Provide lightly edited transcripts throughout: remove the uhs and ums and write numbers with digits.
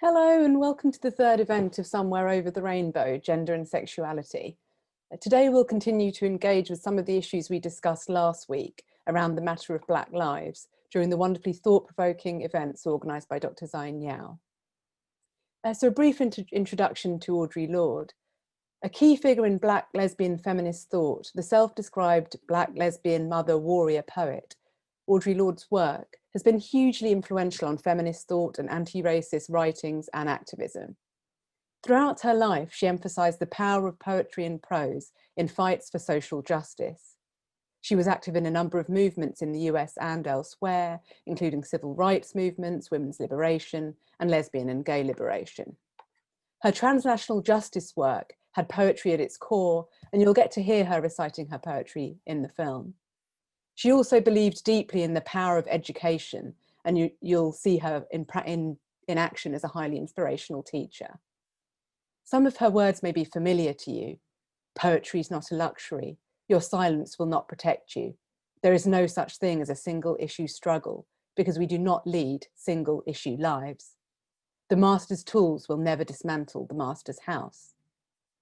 Hello and welcome to the third event of Somewhere Over the Rainbow, Gender and Sexuality. Today we'll continue to engage with some of the issues we discussed last week around the matter of Black lives during the wonderfully thought-provoking events organised by Dr. Zain Yao. So a brief introduction to Audrey Lorde. A key figure in Black lesbian feminist thought, the self-described Black lesbian mother warrior poet, Audrey Lorde's work has been hugely influential on feminist thought and anti-racist writings and activism. Throughout her life, she emphasised the power of poetry and prose in fights for social justice. She was active in a number of movements in the US and elsewhere, including civil rights movements, women's liberation, and lesbian and gay liberation. Her transnational justice work had poetry at its core, and you'll get to hear her reciting her poetry in the film. She also believed deeply in the power of education, and you'll see her in action as a highly inspirational teacher. Some of her words may be familiar to you. Poetry is not a luxury. Your silence will not protect you. There is no such thing as a single issue struggle because we do not lead single issue lives. The master's tools will never dismantle the master's house.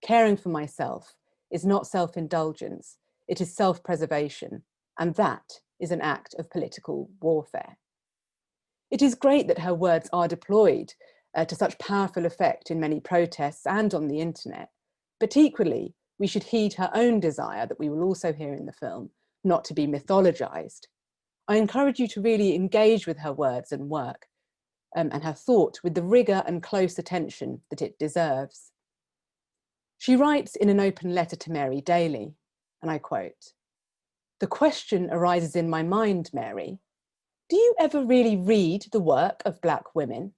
Caring for myself is not self-indulgence, it is self-preservation. And that is an act of political warfare. It is great that her words are deployed to such powerful effect in many protests and on the internet, but equally, we should heed her own desire, that we will also hear in the film, not to be mythologized. I encourage you to really engage with her words and work and her thought with the rigor and close attention that it deserves. She writes in an open letter to Mary Daly, and I quote, "The question arises in my mind, Mary, do you ever really read the work of Black women?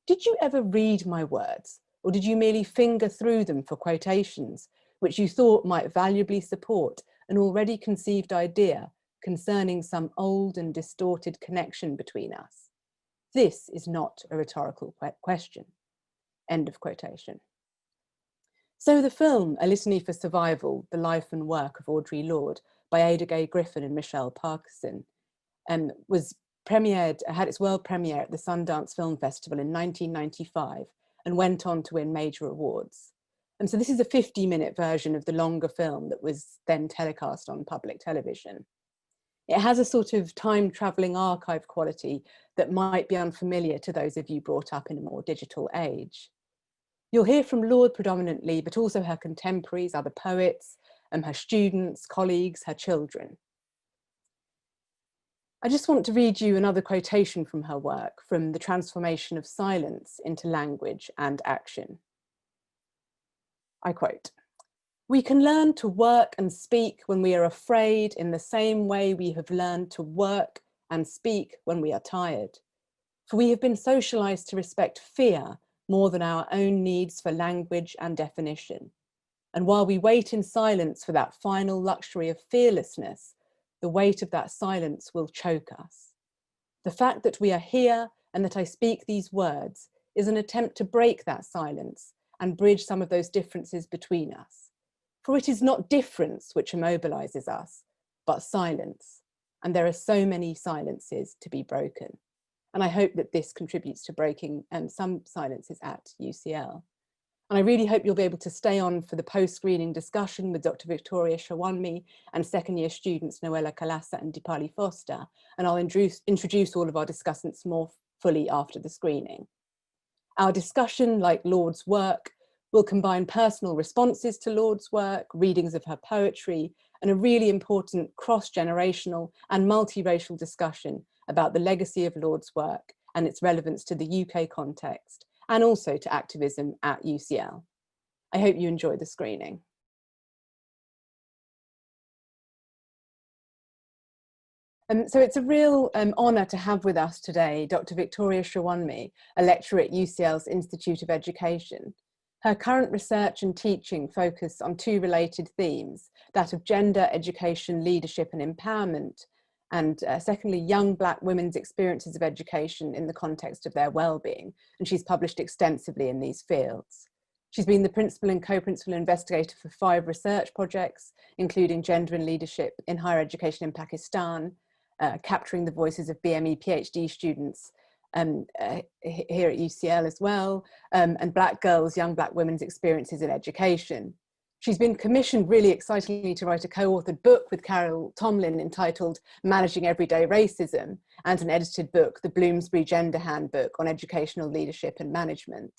Did you ever read my words, or did you merely finger through them for quotations, which you thought might valuably support an already conceived idea concerning some old and distorted connection between us? This is not a rhetorical question." End of quotation. So the film, A Litany for Survival, The Life and Work of Audrey Lorde, by Ada Gay Griffin and Michelle Parkinson, had its world premiere at the Sundance Film Festival in 1995 and went on to win major awards. And so this is a 50-minute version of the longer film that was then telecast on public television. It has a sort of time-travelling archive quality that might be unfamiliar to those of you brought up in a more digital age. You'll hear from Lorde predominantly, but also her contemporaries, other poets, her students, colleagues, her children. I just want to read you another quotation from her work, from The Transformation of Silence into Language and Action. I quote, "We can learn to work and speak when we are afraid in the same way we have learned to work and speak when we are tired. For we have been socialized to respect fear more than our own needs for language and definition. And while we wait in silence for that final luxury of fearlessness, the weight of that silence will choke us. The fact that we are here and that I speak these words is an attempt to break that silence and bridge some of those differences between us. For it is not difference which immobilizes us, but silence. And there are so many silences to be broken." And I hope that this contributes to breaking some silences at UCL. And I really hope you'll be able to stay on for the post-screening discussion with Dr. Victoria Shawonmi and second-year students Noella Kalasa and Dipali Foster, and I'll introduce all of our discussants more fully after the screening. Our discussion, like Lorde's work, will combine personal responses to Lorde's work, readings of her poetry, and a really important cross-generational and multiracial discussion about the legacy of Lorde's work and its relevance to the UK context, and also to activism at UCL. I hope you enjoy the screening. So it's a real honour to have with us today Dr. Victoria Shawonmi, a lecturer at UCL's Institute of Education. Her current research and teaching focus on two related themes, that of gender, education, leadership and empowerment, and secondly, young Black women's experiences of education in the context of their well-being. And she's published extensively in these fields. She's been the principal and co-principal investigator for 5 research projects, including gender and leadership in higher education in Pakistan, capturing the voices of BME PhD students here at UCL as well, and Black girls, young Black women's experiences in education. She's been commissioned really excitingly to write a co-authored book with Carol Tomlin entitled Managing Everyday Racism, and an edited book, the Bloomsbury Gender Handbook on Educational Leadership and Management.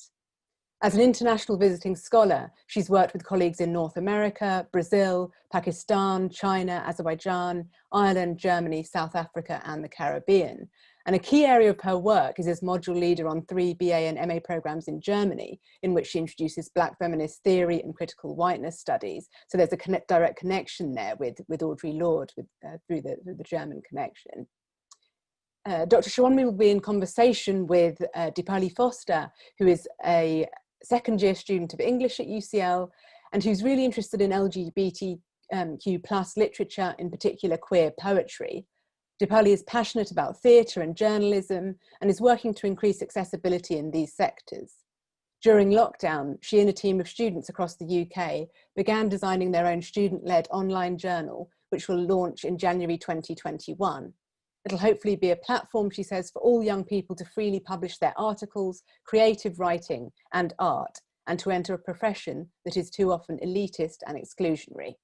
As an international visiting scholar, she's worked with colleagues in North America, Brazil, Pakistan, China, Azerbaijan, Ireland, Germany, South Africa, and the Caribbean. And a key area of her work is as module leader on 3 BA and MA programs in Germany, in which she introduces Black feminist theory and critical whiteness studies. So there's a direct connection there with Audrey Lorde through the German connection. Dr. Shawonmi will be in conversation with Dipali Foster, who is a second-year student of English at UCL, and who's really interested in LGBTQ plus literature, in particular queer poetry. Dipali is passionate about theatre and journalism and is working to increase accessibility in these sectors. During lockdown, she and a team of students across the UK began designing their own student-led online journal, which will launch in January 2021. It'll hopefully be a platform, she says, for all young people to freely publish their articles, creative writing, and art, and to enter a profession that is too often elitist and exclusionary.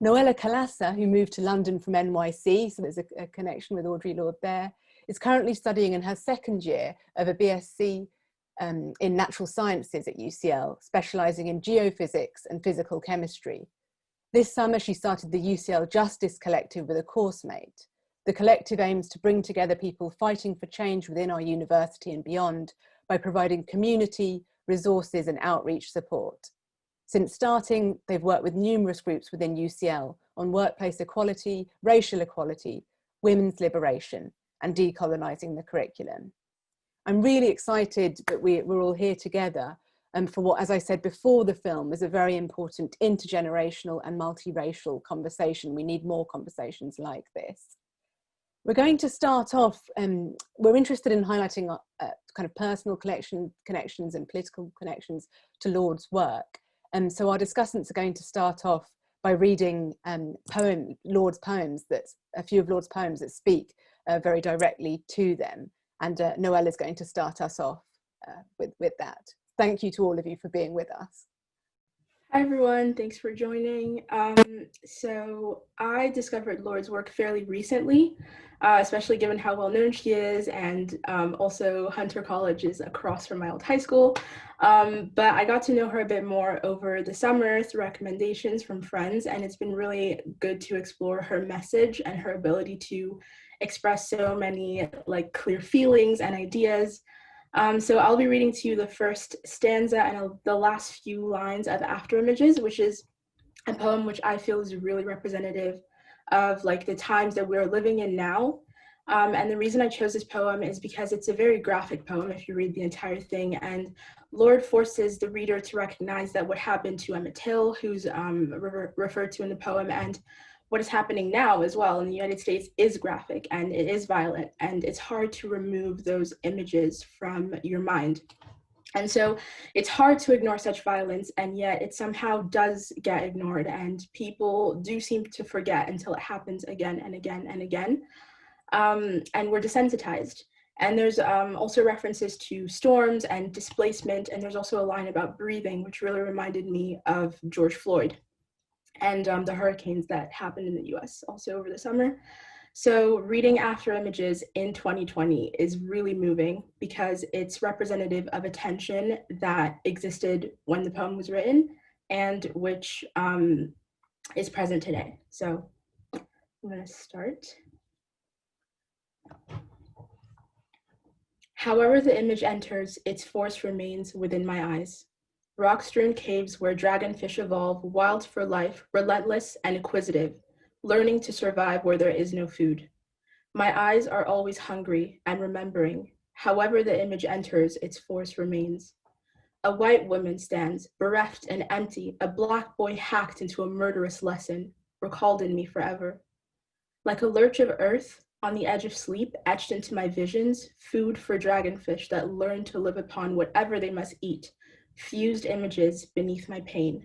Noella Kalasa, who moved to London from NYC, so there's a connection with Audrey Lorde there, is currently studying in her second year of a BSc in natural sciences at UCL, specialising in geophysics and physical chemistry. This summer, she started the Ucl Justice Collective with a course mate. The collective aims to bring together people fighting for change within our university and beyond by providing community, resources, and outreach support. Since starting, they've worked with numerous groups within UCL on workplace equality, racial equality, women's liberation, and decolonising the curriculum. I'm really excited that we're all here together for what, as I said before the film, is a very important intergenerational and multiracial conversation. We need more conversations like this. We're going to start off, we're interested in highlighting kind of personal connections and political connections to Lorde's work. So our discussants are going to start off by reading Lorde's poems, a few of Lorde's poems that speak very directly to them. And Noelle is going to start us off with that. Thank you to all of you for being with us. Hi everyone, thanks for joining. So I discovered Lorde's work fairly recently, especially given how well known she is, and also Hunter College is across from my old high school. But I got to know her a bit more over the summer through recommendations from friends, and it's been really good to explore her message and her ability to express so many clear feelings and ideas. So I'll be reading to you the first stanza and the last few lines of After Images, which is a poem which I feel is really representative of the times that we're living in now. And the reason I chose this poem is because it's a very graphic poem if you read the entire thing, and Lorde forces the reader to recognize that what happened to Emmett Till, who's referred to in the poem, and what is happening now as well in the United States is graphic and it is violent, and it's hard to remove those images from your mind. And so it's hard to ignore such violence, and yet it somehow does get ignored, and people do seem to forget until it happens again and again and again. And we're desensitized. And there's also references to storms and displacement, and there's also a line about breathing, which really reminded me of George Floyd and the hurricanes that happened in the US also over the summer. So reading After Images in 2020 is really moving because it's representative of a tension that existed when the poem was written and which is present today. So I'm gonna start. However the image enters, its force remains within my eyes. Rock-strewn caves where dragonfish evolve, wild for life, relentless and inquisitive, learning to survive where there is no food. My eyes are always hungry and remembering. However the image enters, its force remains. A white woman stands, bereft and empty, a black boy hacked into a murderous lesson, recalled in me forever. Like a lurch of earth, on the edge of sleep, etched into my visions, food for dragonfish that learn to live upon whatever they must eat, fused images beneath my pain.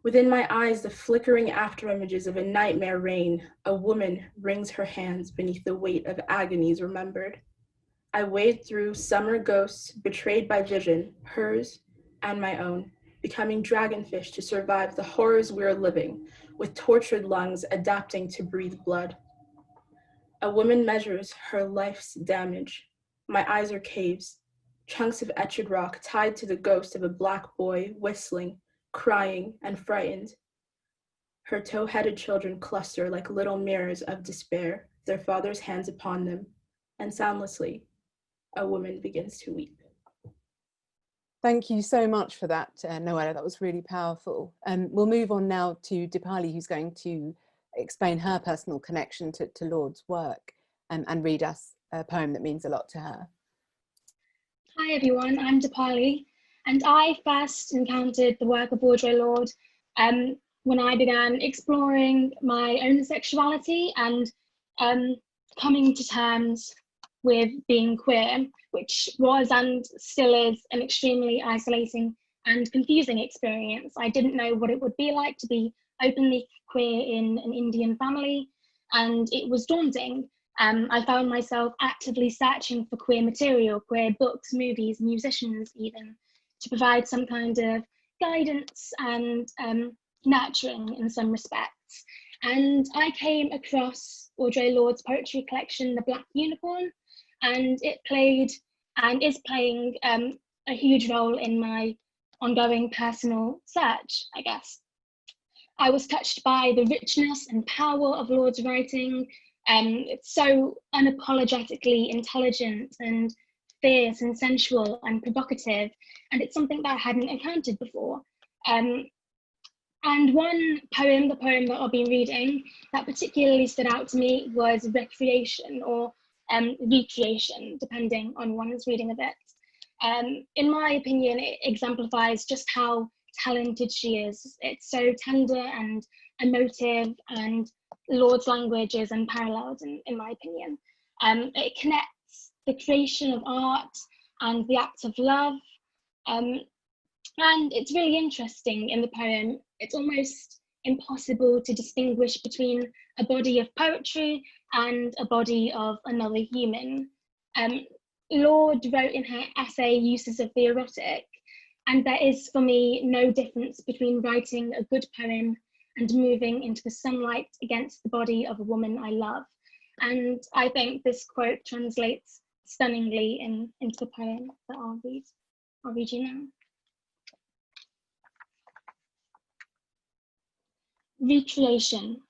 Within my eyes, the flickering after images of a nightmare reign. A woman wrings her hands beneath the weight of agonies remembered. I wade through summer ghosts betrayed by vision, hers and my own, becoming dragonfish to survive the horrors we're living, with tortured lungs adapting to breathe blood. A woman measures her life's damage. My eyes are caves, chunks of etched rock tied to the ghost of a black boy whistling, crying, and frightened. Her tow-headed children cluster like little mirrors of despair, their father's hands upon them, and soundlessly, a woman begins to weep. Thank you so much for that, Noella. That was really powerful. We'll move on now to Dipali, who's going to explain her personal connection to Lorde's work and read us a poem that means a lot to her. Hi everyone, I'm Dipali, and I first encountered the work of Audre Lorde when I began exploring my own sexuality and coming to terms with being queer, which was and still is an extremely isolating and confusing experience. I didn't know what it would be like to be openly queer in an Indian family, and it was daunting. I found myself actively searching for queer material, queer books, movies, musicians even, to provide some kind of guidance and nurturing in some respects. And I came across Audre Lorde's poetry collection, The Black Unicorn, and it played and is playing a huge role in my ongoing personal search, I guess. I was touched by the richness and power of Lorde's writing. It's so unapologetically intelligent and fierce and sensual and provocative, and it's something that I hadn't encountered before. And one poem, the poem that I'll be reading, that particularly stood out to me was Recreation, or Recreation, depending on one's reading of it. In my opinion, it exemplifies just how talented she is. It's so tender and emotive, and Lorde's language is unparalleled in my opinion. It connects the creation of art and the act of love. And it's really interesting in the poem. It's almost impossible to distinguish between a body of poetry and a body of another human. Lorde wrote in her essay Uses of the Erotic, and there is for me no difference between writing a good poem and moving into the sunlight against the body of a woman I love. And I think this quote translates stunningly into the poem that I'll read you now. Recreation.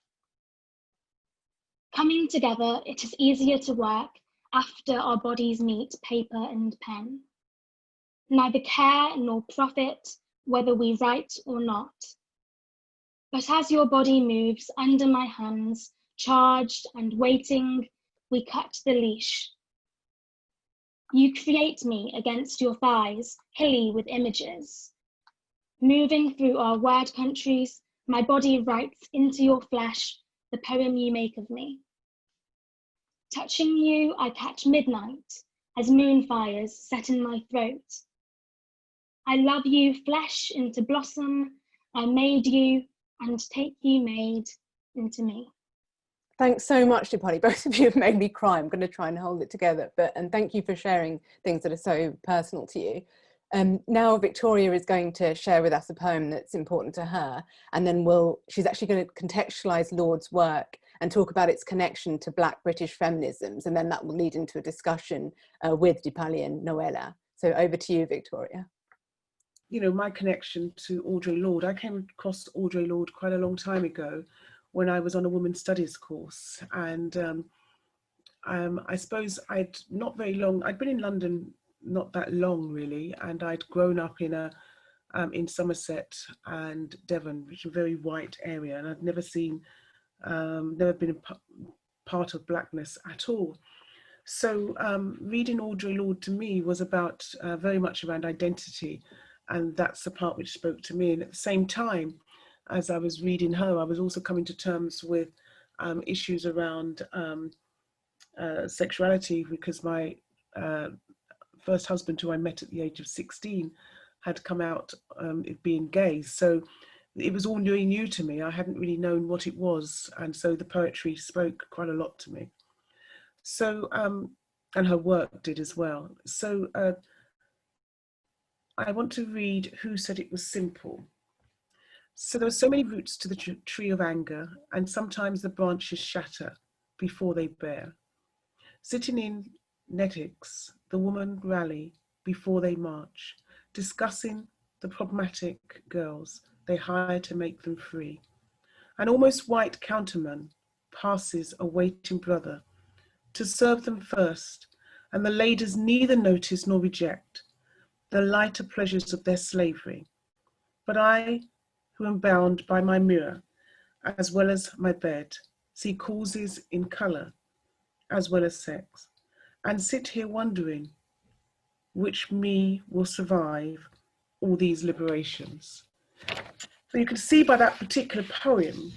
Coming together, it is easier to work after our bodies meet paper and pen. Neither care nor profit whether we write or not. But as your body moves under my hands, charged and waiting, we cut the leash. You create me against your thighs, hilly with images. Moving through our word countries, my body writes into your flesh the poem you make of me. Touching you, I catch midnight as moonfires set in my throat. I love you flesh into blossom. I made you and take you made into me. Thanks so much, Dipali. Both of you have made me cry. I'm going to try and hold it together, and thank you for sharing things that are so personal to you. Now Victoria is going to share with us a poem that's important to her, and then she's actually going to contextualise Lorde's work and talk about its connection to Black British feminisms, and then that will lead into a discussion with Dipali and Noella. So over to you, Victoria. You know, my connection to Audre Lorde, I came across Audre Lorde quite a long time ago when I was on a women's studies course. And I suppose I'd been in London not that long really, and I'd grown up in Somerset and Devon, which is a very white area, and I'd never been a part of blackness at all. So reading Audre Lorde to me was about very much around identity, and that's the part which spoke to me. And at the same time, as I was reading her, I was also coming to terms with issues around sexuality, because my first husband, who I met at the age of 16, had come out being gay. So it was all very new to me. I hadn't really known what it was. And so the poetry spoke quite a lot to me. So and her work did as well. So I want to read Who Said It Was Simple. So there are so many roots to the tree of anger, and sometimes the branches shatter before they bear. Sitting in netics, the women rally before they march, discussing the problematic girls they hire to make them free. An almost white counterman passes a waiting brother to serve them first, and the ladies neither notice nor reject the lighter pleasures of their slavery. But I, who am bound by my mirror, as well as my bed, see causes in colour, as well as sex, and sit here wondering which me will survive all these liberations. So you can see by that particular poem,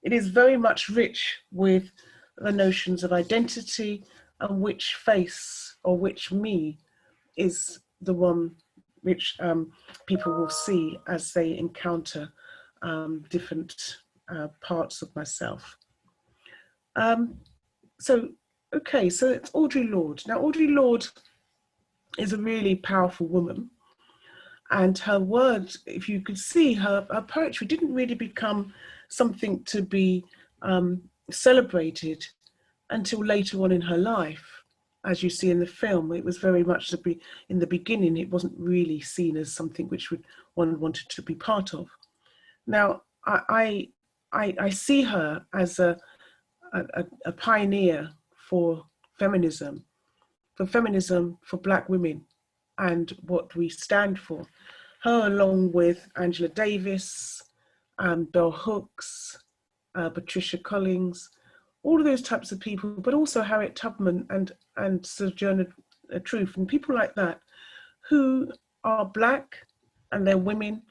it is very much rich with the notions of identity and which face or which me is the one which people will see as they encounter different parts of myself. So it's Audrey Lorde. Now, Audrey Lorde is a really powerful woman, and her words, if you could see, her poetry didn't really become something to be celebrated until later on in her life. As you see in the film, it was very much to be, in the beginning, it wasn't really seen as something which one wanted to be part of. Now, I see her as a pioneer for feminism for Black women and what we stand for. Her, along with Angela Davis, Bell Hooks, Patricia Collins, all of those types of people, but also Harriet Tubman and Sojourner Truth, and people like that, who are Black and they're women,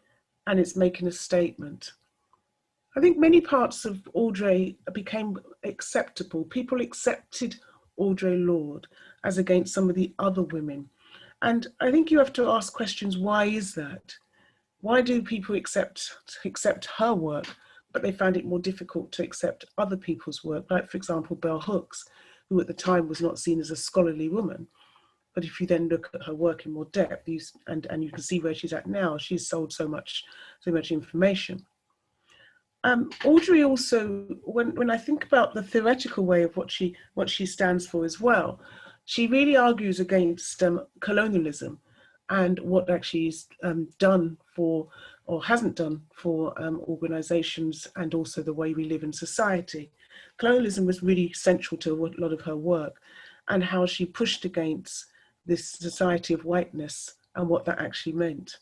and it's making a statement. I think many parts of Audre became acceptable. People accepted Audre Lorde as against some of the other women. And I think you have to ask questions, why is that? Why do people accept her work, but they found it more difficult to accept other people's work? Like, for example, Bell Hooks, who at the time was not seen as a scholarly woman. But if you then look at her work in more depth, and you can see where she's at now, she's sold so much information. Audrey also, when I think about the theoretical way of what she stands for as well, she really argues against colonialism and what actually is done for, or hasn't done for, organisations, and also the way we live in society. Colonialism was really central to a lot of her work, and how she pushed against this society of whiteness and what that actually meant.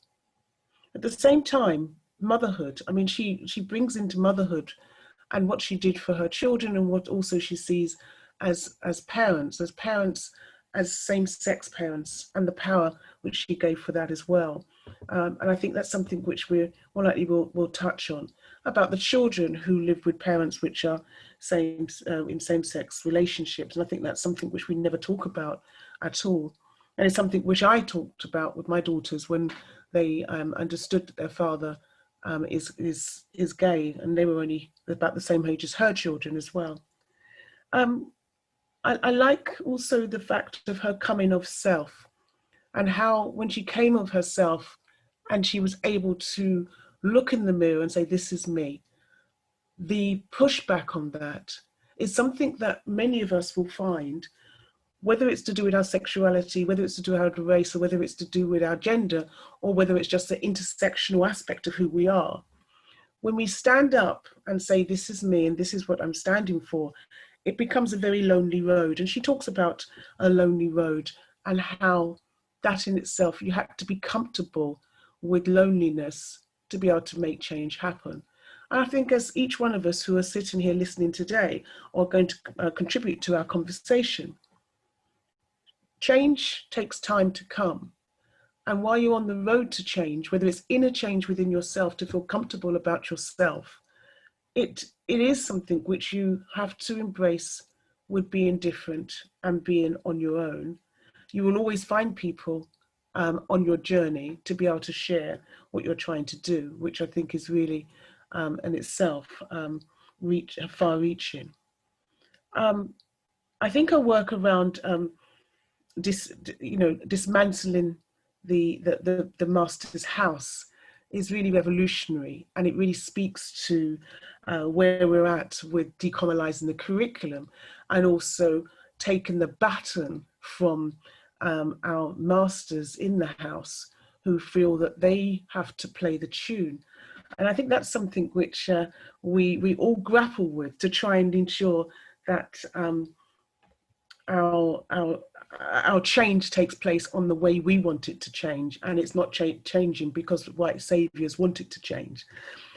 At the same time, motherhood, I mean, she brings into motherhood and what she did for her children, and what also she sees as parents, as same-sex parents, and the power which she gave for that as well. And I think that's something which we're more likely will touch on, about the children who live with parents which are in same-sex relationships. And I think that's something which we never talk about at all. And it's something which I talked about with my daughters when they understood that their father is gay, and they were only about the same age as her children as well. I like also the fact of her coming of self, and how when she came of herself and she was able to look in the mirror and say, this is me, the pushback on that is something that many of us will find, whether it's to do with our sexuality, whether it's to do with our race, or whether it's to do with our gender, or whether it's just the intersectional aspect of who we are. When we stand up and say, this is me and this is what I'm standing for, it becomes a very lonely road. And she talks about a lonely road and how that in itself, you have to be comfortable with loneliness to be able to make change happen. And I think as each one of us who are sitting here listening today are going to contribute to our conversation, change takes time to come. And while you're on the road to change, whether it's inner change within yourself to feel comfortable about yourself, it is something which you have to embrace with being different and being on your own. You will always find people on your journey to be able to share what you're trying to do, which I think is really in itself far-reaching. I think her work around dismantling the master's house is really revolutionary, and it really speaks to where we're at with decolonizing the curriculum, and also taking the baton from our masters in the house who feel that they have to play the tune. And I think that's something which we all grapple with, to try and ensure that our change takes place on the way we want it to change, and it's not changing because white saviors want it to change.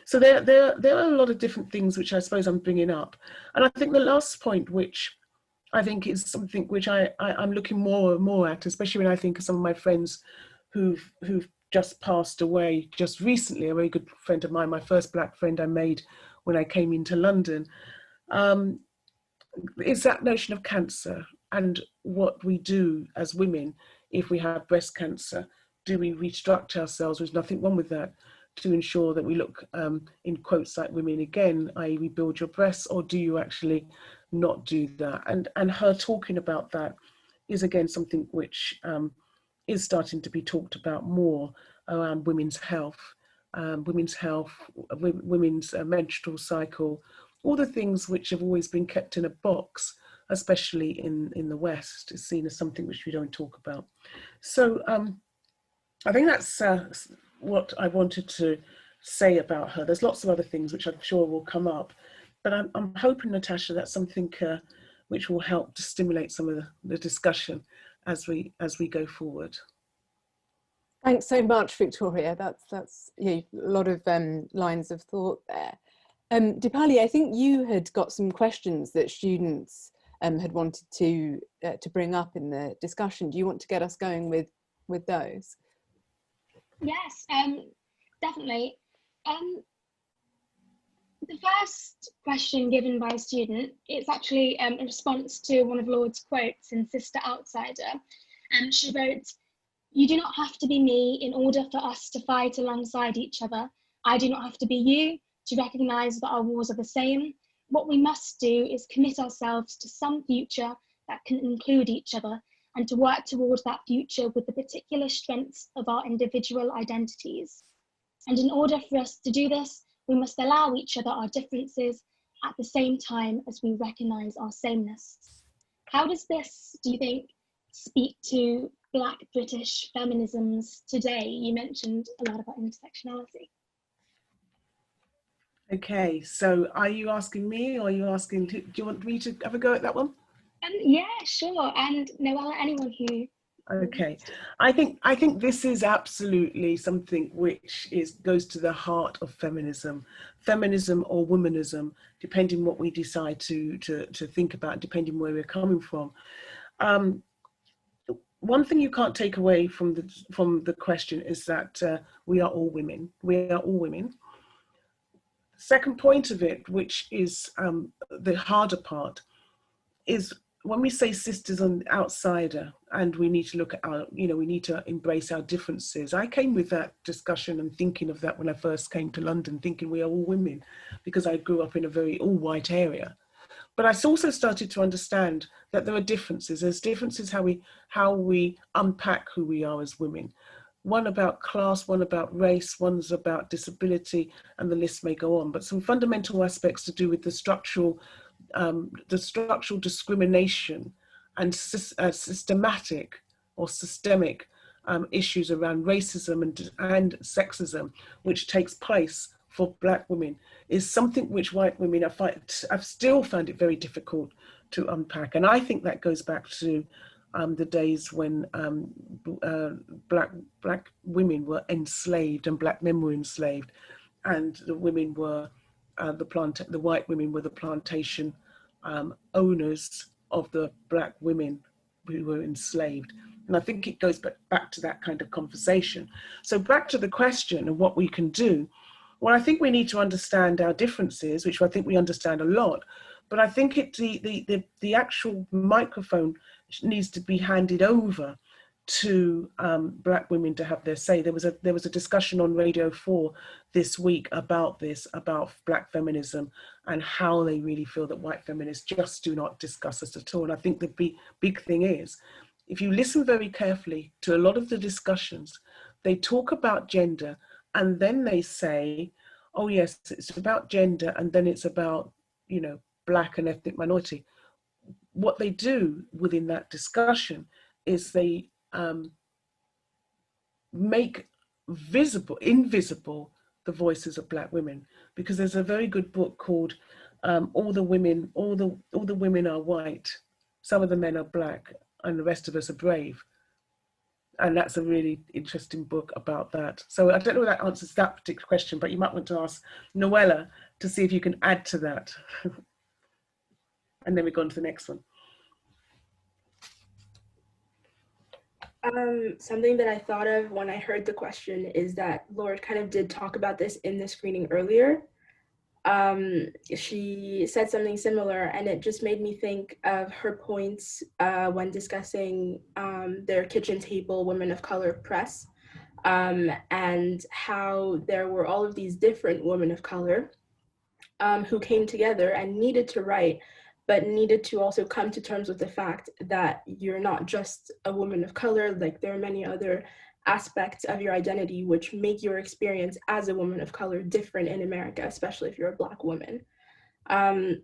So there are a lot of different things which I suppose I'm bringing up. And I think the last point, which I think is something which I'm looking more and more at, especially when I think of some of my friends who've just passed away just recently. A very good friend of mine, my first Black friend I made when I came into London, is that notion of cancer and what we do as women if we have breast cancer. Do we restructure ourselves? There's nothing wrong with that, to ensure that we look, in quotes, like women again, i.e. rebuild your breasts, or do you actually not do that? And her talking about that is again something which is starting to be talked about more around women's health, women's menstrual cycle, all the things which have always been kept in a box, especially in the West, is seen as something which we don't talk about. So I think that's what I wanted to say about her. There's lots of other things which I'm sure will come up, but I'm hoping, Natasha, that's something which will help to stimulate some of the discussion as we go forward. Thanks so much, Victoria. That's a lot of lines of thought there. Dipali, I think you had got some questions that students had wanted to bring up in the discussion. Do you want to get us going with those? Yes, definitely. The first question given by a student, it's actually a response to one of Lorde's quotes in Sister Outsider. She wrote, "You do not have to be me in order for us to fight alongside each other. I do not have to be you to recognise that our wars are the same. What we must do is commit ourselves to some future that can include each other, and to work towards that future with the particular strengths of our individual identities. And in order for us to do this, we must allow each other our differences at the same time as we recognise our sameness." How does this, do you think, speak to Black British feminisms today? You mentioned a lot about intersectionality. Okay, so are you asking me, or are you asking, do you want me to have a go at that one? Yeah, sure. And Noella, anyone who... Okay, I think this is absolutely something which goes to the heart of feminism or womanism, depending what we decide to think about, depending where we're coming from. One thing you can't take away from the question is that we are all women. We are all women. Second point of it, which is the harder part, is when we say sisters on the outsider, and we need to look at our, we need to embrace our differences. I came with that discussion and thinking of that when I first came to London, thinking we are all women, because I grew up in a very all-white area. But I also started to understand that there are differences. There's differences how we unpack who we are as women. One about class, one about race, one's about disability, and the list may go on. But some fundamental aspects to do with the structural discrimination and systematic or systemic issues around racism and sexism, which takes place for Black women, is something which white women I've still found it very difficult to unpack. And I think that goes back to the days when black women were enslaved and Black men were enslaved, and the women were the white women were the plantation owners of the Black women who were enslaved. And I think it goes back to that kind of conversation. So back to the question of what we can do. Well, I think we need to understand our differences, which I think we understand a lot, but I think the actual microphone needs to be handed over to Black women to have their say. There was a discussion on Radio 4 this week about Black feminism and how they really feel that white feminists just do not discuss us at all. And I think the big thing is if you listen very carefully to a lot of the discussions, they talk about gender and then they say, oh yes, it's about gender and then it's about, you know, Black and ethnic minority. What they do within that discussion is they make invisible the voices of Black women, because there's a very good book called all the women are white, some of the men are Black, and the rest of us are brave. And that's a really interesting book about that. So I don't know if that answers that particular question, but you might want to ask Noella to see if you can add to that. And then we go on to the next one. Something that I thought of when I heard the question is that Lorde kind of did talk about this in the screening earlier. She said something similar, and it just made me think of her points when discussing their kitchen table women of color press, and how there were all of these different women of color who came together and needed to write, but needed to also come to terms with the fact that you're not just a woman of color, like there are many other aspects of your identity which make your experience as a woman of color different in America, especially if you're a Black woman. I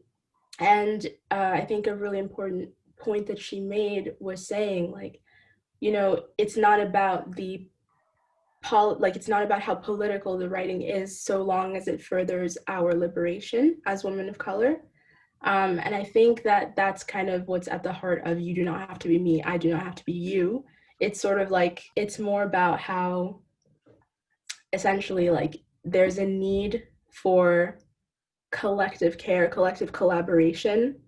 think a really important point that she made was saying, like, you know, it's not about it's not about how political the writing is, so long as it furthers our liberation as women of color. And I think that that's kind of what's at the heart of You Do Not Have to Be Me, I Do Not Have to Be You. It's sort of like, it's more about how essentially like there's a need for collective care, collective collaboration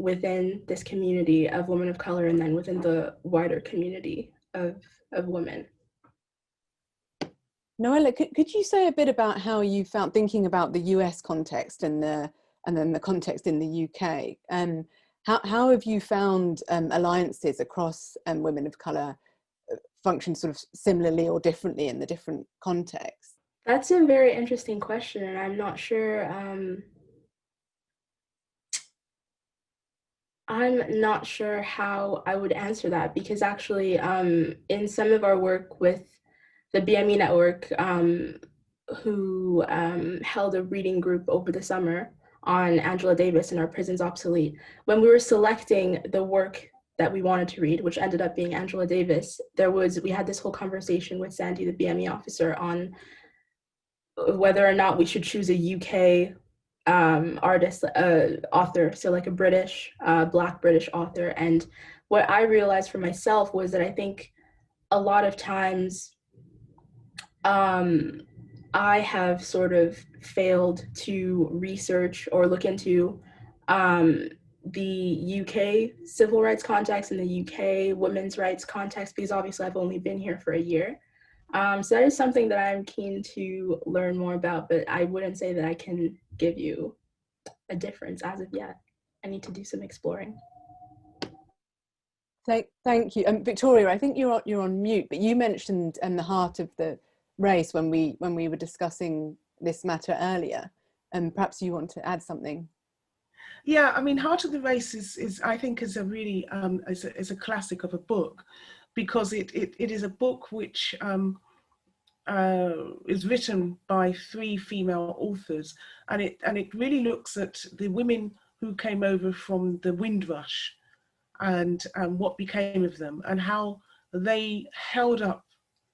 within this community of women of color, and then within the wider community of women. Noella, could you say a bit about how you found thinking about the US context and then the context in the UK? How have you found alliances across women of colour function sort of similarly or differently in the different contexts? That's a very interesting question, and I'm not sure. I'm not sure how I would answer that, because actually, in some of our work with the BME network, who held a reading group over the summer on Angela Davis and Our Prisons Obsolete, when we were selecting the work that we wanted to read, which ended up being Angela Davis, we had this whole conversation with Sandy, the BME officer, on whether or not we should choose a UK author, so like a British, Black British author. And what I realized for myself was that I think a lot of times I have sort of failed to research or look into the UK civil rights context and the UK women's rights context, because obviously I've only been here for a year. So that is something that I'm keen to learn more about, but I wouldn't say that I can give you a difference as of yet. I need to do some exploring. Thank you. Victoria, I think you're on mute, but you mentioned the heart of the race when we were discussing this matter earlier, and perhaps you want to add something. Yeah, I mean, Heart of the Race is I think is a really is a classic of a book, because it is a book which is written by 3 female authors, and it really looks at the women who came over from the Windrush and what became of them, and how they held up.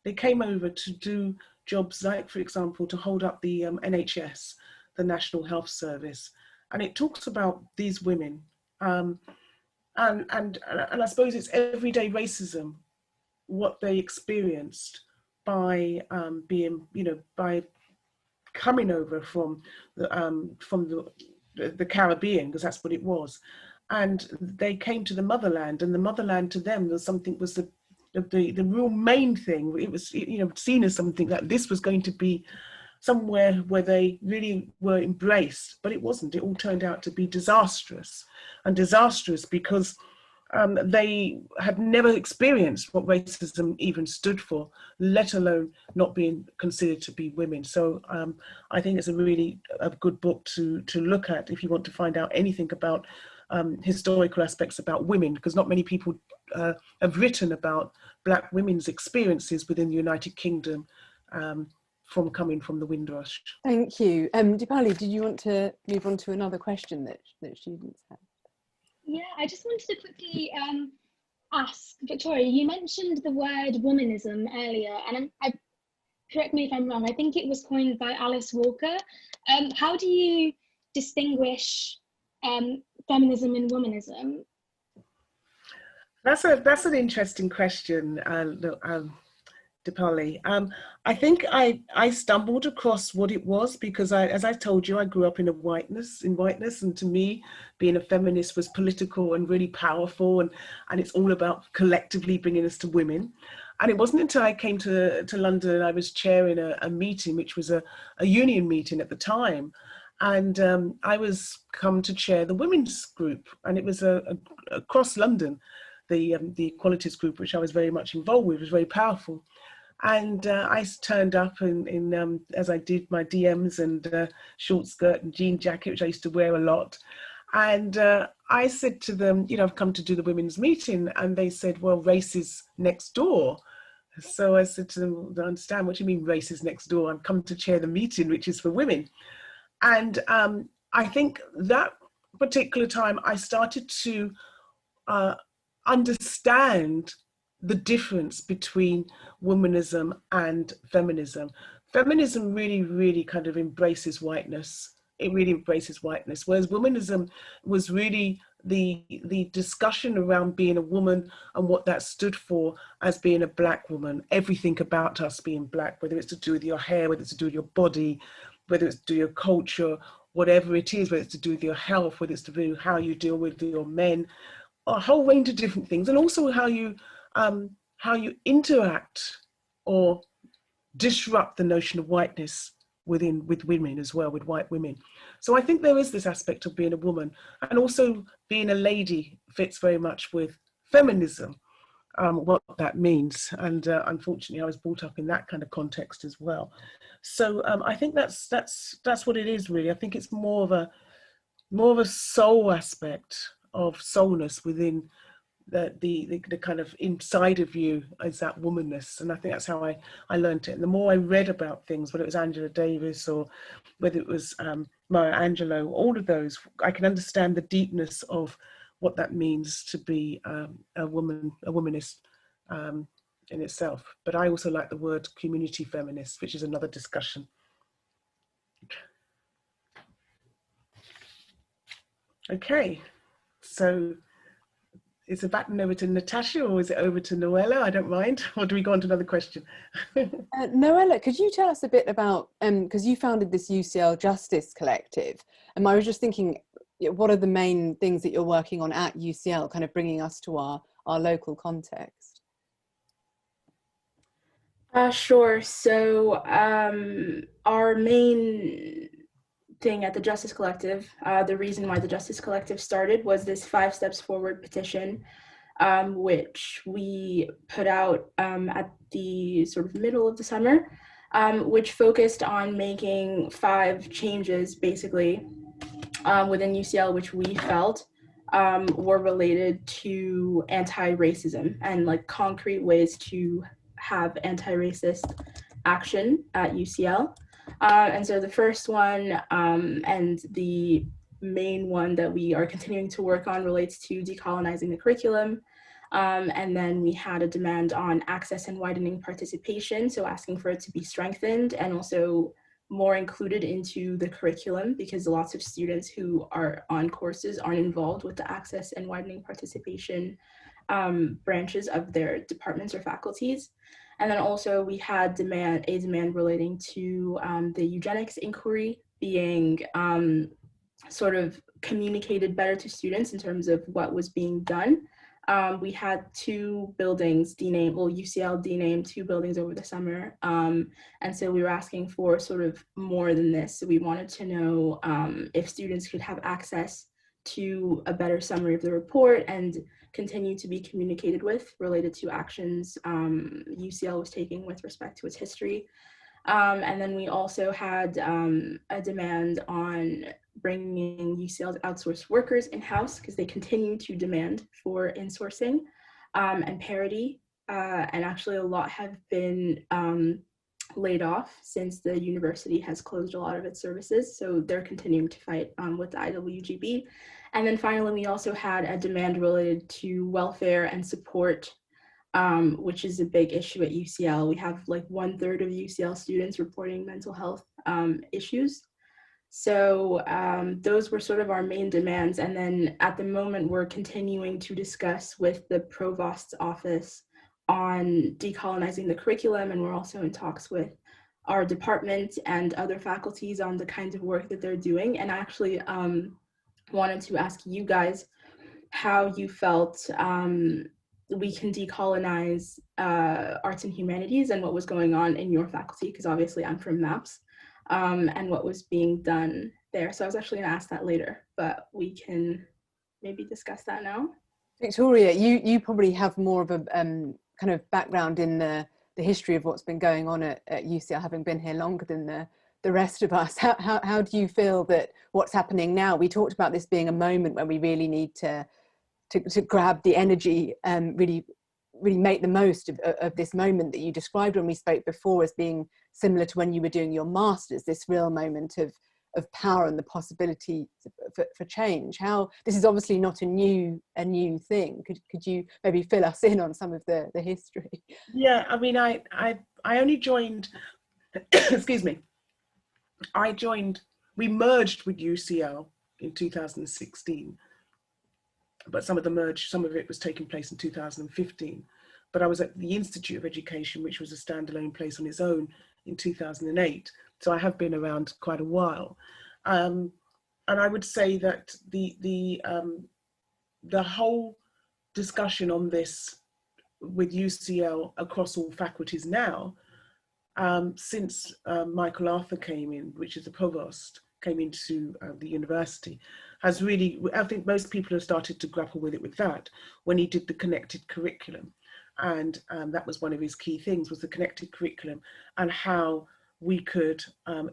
They came over to do jobs like, for example, to hold up the NHS, the National Health Service. And it talks about these women. And I suppose it's everyday racism, what they experienced by being, you know, by coming over from the Caribbean, because that's what it was. And they came to the motherland, and the motherland to them was the real main thing. It was, you know, seen as something that this was going to be somewhere where they really were embraced, but it wasn't. It all turned out to be disastrous, and disastrous because they had never experienced what racism even stood for, let alone not being considered to be women. So I think it's a good book to look at if you want to find out anything about historical aspects about women, because not many people have written about Black women's experiences within the United Kingdom from coming from the Windrush. Thank you. Dipali, did you want to move on to another question that students have? Yeah, I just wanted to quickly ask, Victoria, you mentioned the word womanism earlier, and correct me if I'm wrong, I think it was coined by Alice Walker. How do you distinguish feminism and womanism? That's an interesting question, Dipali. I think I stumbled across what it was because as I told you, I grew up in whiteness, and to me, being a feminist was political and really powerful, and it's all about collectively bringing us to women. And it wasn't until I came to London and I was chairing a meeting, which was a union meeting at the time. And I was come to chair the women's group, and it was across London. The equalities group, which I was very much involved with, was very powerful. And I turned up in as I did my DMs and short skirt and jean jacket, which I used to wear a lot. And I said to them, I've come to do the women's meeting. And they said, well, race is next door. So I said to them, I understand, what do you mean race is next door? I'm come to chair the meeting, which is for women. And I think that particular time I started to understand the difference between womanism and feminism. Feminism really, really kind of embraces whiteness. It really embraces whiteness, whereas womanism was really the discussion around being a woman and what that stood for as being a Black woman. Everything about us being Black, whether it's to do with your hair, whether it's to do with your body, whether it's to do with your culture, whatever it is, whether it's to do with your health, whether it's to do with how you deal with your men, a whole range of different things, and also how you interact or disrupt the notion of whiteness with women as well, with white women. So I think there is this aspect of being a woman, and also being a lady fits very much with feminism, what that means. And unfortunately, I was brought up in that kind of context as well. So I think that's what it is really. I think it's more of a soul aspect of soulness within the kind of inside of you is that womanness. And I think that's how I learned it. And the more I read about things, whether it was Angela Davis or whether it was Maya Angelou, all of those, I can understand the deepness of what that means to be a womanist in itself. But I also like the word community feminist, which is another discussion. Okay, so is it back over to Natasha, or is it over to Noella? I don't mind. Or do we go on to another question? Noella, could you tell us a bit about, because you founded this Ucl Justice Collective, and I was just thinking, what are the main things that you're working on at UCL, kind of bringing us to our local context? Sure. So our main thing at the Justice Collective, the reason why the Justice Collective started was this 5 Steps Forward petition, which we put out at the sort of middle of the summer, which focused on making 5 changes basically within UCL, which we felt were related to anti-racism and like concrete ways to have anti-racist action at UCL. And so the first one and the main one that we are continuing to work on relates to decolonizing the curriculum. And then we had a demand on access and widening participation, so asking for it to be strengthened and also more included into the curriculum, because lots of students who are on courses aren't involved with the access and widening participation branches of their departments or faculties. And then also we had a demand relating to the eugenics inquiry being sort of communicated better to students in terms of what was being done. We had 2 buildings denamed, well, UCL denamed 2 buildings over the summer. And so we were asking for sort of more than this. So we wanted to know if students could have access to a better summary of the report and continue to be communicated with related to actions UCL was taking with respect to its history. And then we also had a demand on bringing UCL's outsourced workers in-house, because they continue to demand for insourcing. and parity. And actually a lot have been laid off since the university has closed a lot of its services. So they're continuing to fight with the IWGB. And then finally, we also had a demand related to welfare and support, which is a big issue at UCL. We have like 1/3 of UCL students reporting mental health issues. So those were sort of our main demands. And then at the moment, we're continuing to discuss with the Provost's office on decolonizing the curriculum. And we're also in talks with our department and other faculties on the kinds of work that they're doing. And I actually wanted to ask you guys how you felt we can decolonize arts and humanities and what was going on in your faculty, because obviously I'm from MAPS, and what was being done there. So I was actually gonna ask that later, but we can maybe discuss that now. Victoria, you probably have more of a kind of background in the history of what's been going on at UCL, having been here longer than the rest of us. How do you feel that what's happening now? We talked about this being a moment where we really need to grab the energy and really make the most of this moment that you described when we spoke before as being similar to when you were doing your masters, this real moment of power and the possibility for change. How this is obviously not a new thing. Could you maybe fill us in on some of the history? Yeah, I mean, I only joined, excuse me, we merged with UCL in 2016, but some of it was taking place in 2015. But I was at the Institute of Education, which was a standalone place on its own, in 2008. So I have been around quite a while. And I would say that the whole discussion on this with UCL across all faculties now, since Michael Arthur came in, which is the provost, came into the university, has really, I think most people have started to grapple with it with that, when he did the connected curriculum. And that was one of his key things, was the connected curriculum, and how we could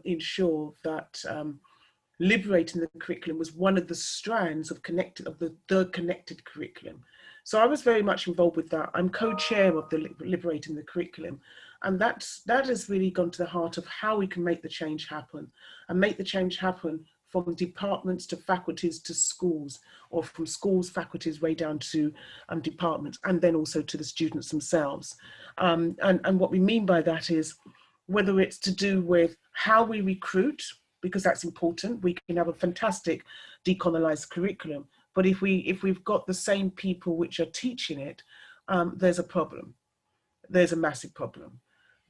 ensure that liberating the curriculum was one of the strands of the connected curriculum. So I was very much involved with that. I'm co-chair of the Liberating the Curriculum. And that has really gone to the heart of how we can make the change happen, and make the change happen from departments to faculties to schools, or from schools, faculties, way down to departments, and then also to the students themselves. And what we mean by that is, whether it's to do with how we recruit, because that's important, we can have a fantastic decolonized curriculum, but if we've got the same people which are teaching it, there's a problem. There's a massive problem.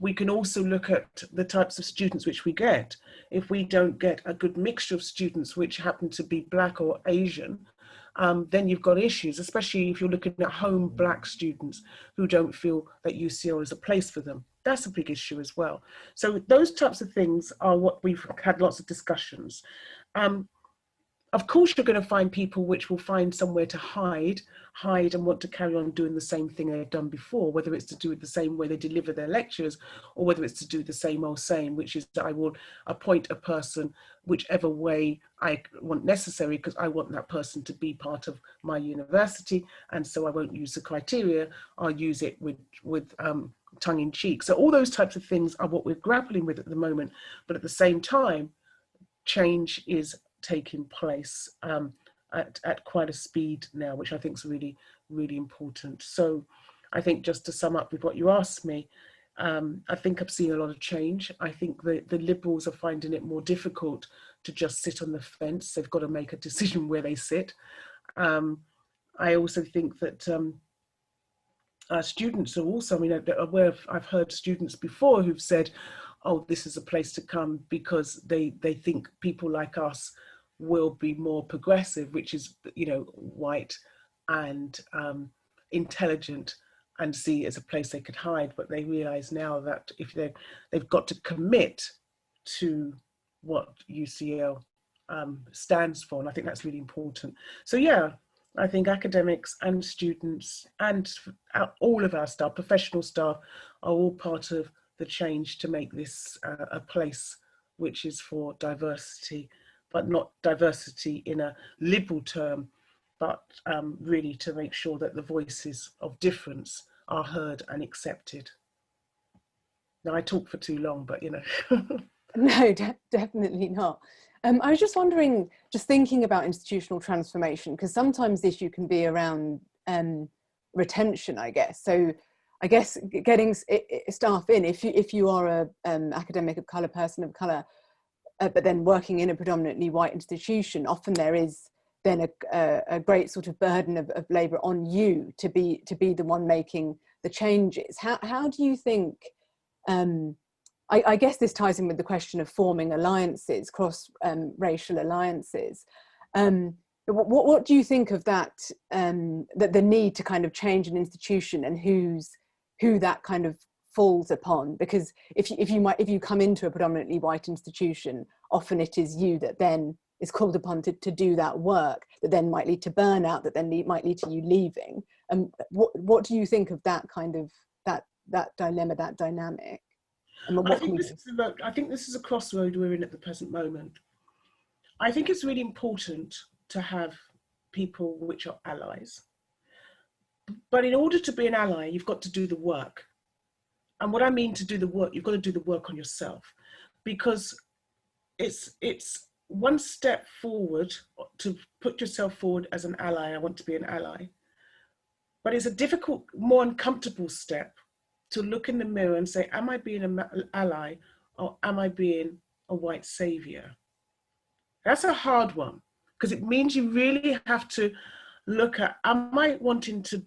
We can also look at the types of students which we get. If we don't get a good mixture of students which happen to be Black or Asian, then you've got issues, especially if you're looking at home Black students who don't feel that UCL is a place for them. That's a big issue as well. So those types of things are what we've had lots of discussions. Of course, you're going to find people which will find somewhere to hide and want to carry on doing the same thing they've done before, whether it's to do with the same way they deliver their lectures, or whether it's to do the same old same, which is that I will appoint a person whichever way I want necessary, because I want that person to be part of my university, and so I won't use the criteria, I'll use it with tongue in cheek. So all those types of things are what we're grappling with at the moment, but at the same time, change is taking place at quite a speed now, which I think is really, really important. So I think, just to sum up with what you asked me, I think I've seen a lot of change. I think the Liberals are finding it more difficult to just sit on the fence. They've got to make a decision where they sit. I also think that students are also, I mean, I've heard students before who've said, oh, this is a place to come because they think people like us will be more progressive, which is, you know, white and intelligent, and see it as a place they could hide. But they realize now that if they've got to commit to what UCL stands for, and I think that's really important. So yeah, I think academics and students and all of our staff, professional staff, are all part of the change to make this a place which is for diversity, but not diversity in a liberal term, but really to make sure that the voices of difference are heard and accepted. Now, I talk for too long, but you know. No, definitely not. I was just wondering, just thinking about institutional transformation, because sometimes the issue can be around retention, I guess. So I guess getting staff in, if you are a academic of colour, person of colour, but then working in a predominantly white institution, often there is then a great sort of burden of labour on you to be the one making the changes. How do you think, I guess this ties in with the question of forming alliances, cross-racial alliances. What do you think of that, that the need to kind of change an institution and who that kind of falls upon? Because if you come into a predominantly white institution, often it is you that then is called upon to do that work, that then might lead to burnout, that then might lead to you leaving. What do you think of that kind of that dilemma, that dynamic? I think this is a crossroad we're in at the present moment. I think it's really important to have people which are allies. But in order to be an ally, you've got to do the work. And what I mean to do the work, you've got to do the work on yourself, because it's one step forward to put yourself forward as an ally. I want to be an ally. But it's a difficult, more uncomfortable step to look in the mirror and say, am I being an ally or am I being a white savior? That's a hard one, because it means you really have to look at, am I wanting to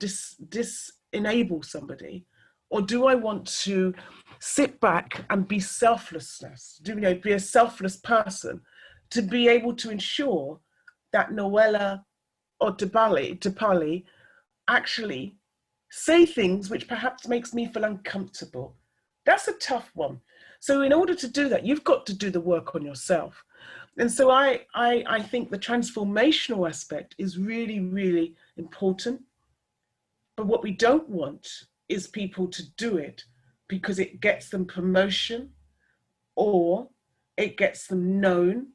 enable somebody, or do I want to sit back and be selflessness, be a selfless person, to be able to ensure that Noella or Dipali actually say things which perhaps makes me feel uncomfortable. That's a tough one. So in order to do that, you've got to do the work on yourself. And so I think the transformational aspect is really, really important. But what we don't want is people to do it because it gets them promotion or it gets them known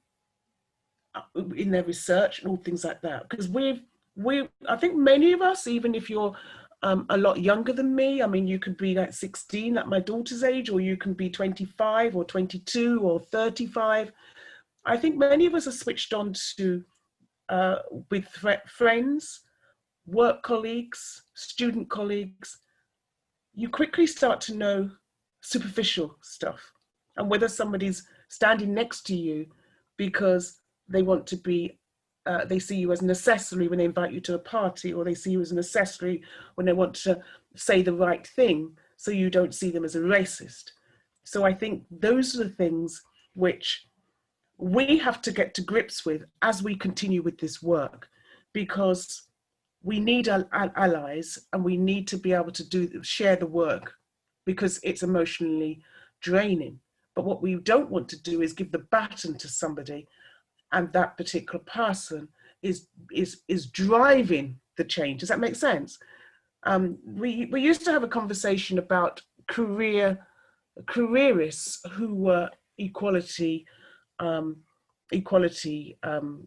in their research and all things like that. Because I think many of us, even if you're a lot younger than me, I mean, you could be like 16, like my daughter's age, or you can be 25 or 22 or 35. I think many of us are switched on to, with friends, work colleagues, student colleagues. You quickly start to know superficial stuff, and whether somebody's standing next to you because they want to be, they see you as an accessory when they invite you to a party, or they see you as an accessory when they want to say the right thing, so you don't see them as a racist. So I think those are the things which we have to get to grips with as we continue with this work, because we need allies and we need to be able to share the work, because it's emotionally draining. But what we don't want to do is give the baton to somebody and that particular person is driving the change. Does that make sense? We used to have a conversation about careerists who were equality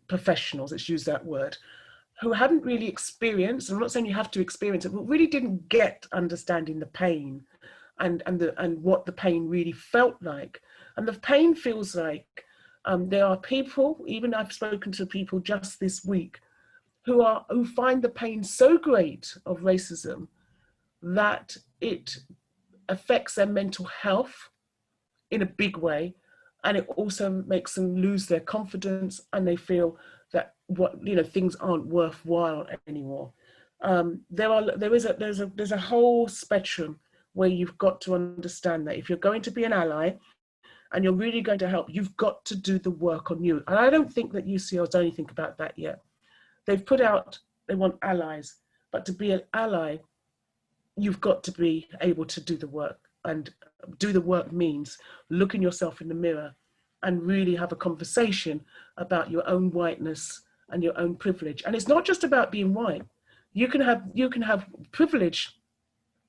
professionals, let's use that word, who hadn't really experienced, I'm not saying you have to experience it, but really didn't get understanding the pain and what the pain really felt like. And the pain feels like there are people, even I've spoken to people just this week, who find the pain so great of racism that it affects their mental health in a big way, and it also makes them lose their confidence, and they feel that things aren't worthwhile anymore. There's a whole spectrum where you've got to understand that if you're going to be an ally and you're really going to help, you've got to do the work on you. And I don't think that UCL's done anything about that yet. They've put out, they want allies, but to be an ally, you've got to be able to do the work. And do the work means looking yourself in the mirror and really have a conversation about your own whiteness and your own privilege. And it's not just about being white. You can have privilege,